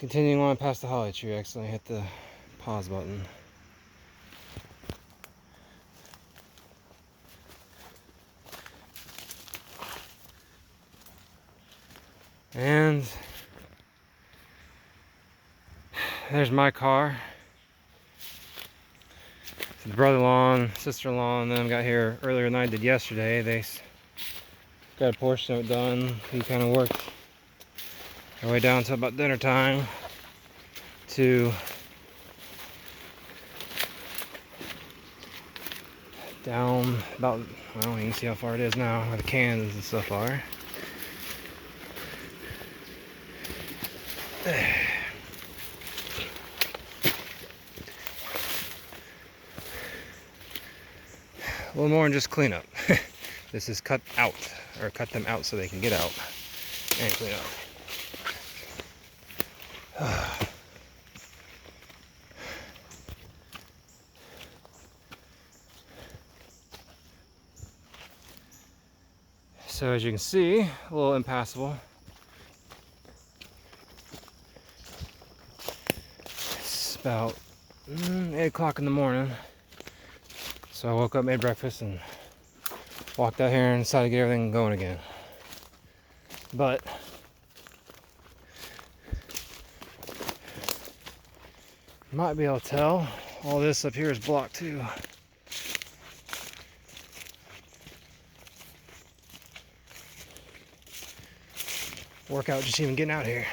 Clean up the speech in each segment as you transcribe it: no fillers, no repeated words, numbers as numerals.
Continuing on past the holly tree, I accidentally hit the pause button. And there's my car. So the brother-in-law and sister-in-law and them got here earlier than I did yesterday. They got a portion of it done. We kind of worked our way down to about dinner time to down about, well, you can see how far it is now, where the cans and stuff are. A little more than just cleanup. This is cut out, or cut them out so they can get out and clean up. So as you can see, a little impassable. It's about 8 o'clock in the morning. So I woke up, made breakfast, and walked out here and decided to get everything going again. But you might be able to tell, all this up here is blocked too. Workout just even getting out here.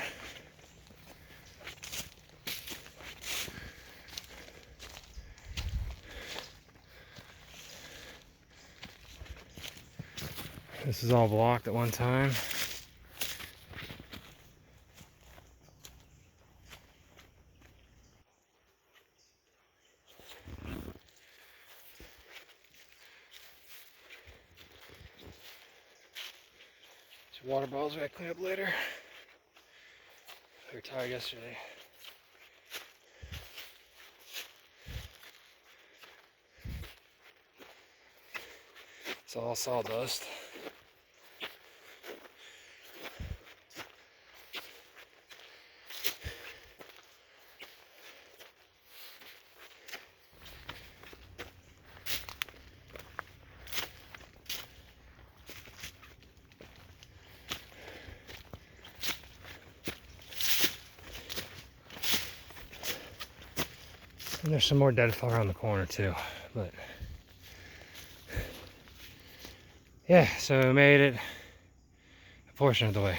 This is all blocked at one time. Some water bottles we gotta clean up later. We were tired yesterday. It's all sawdust. And there's some more deadfall around the corner too, but yeah, so we made it a portion of the way.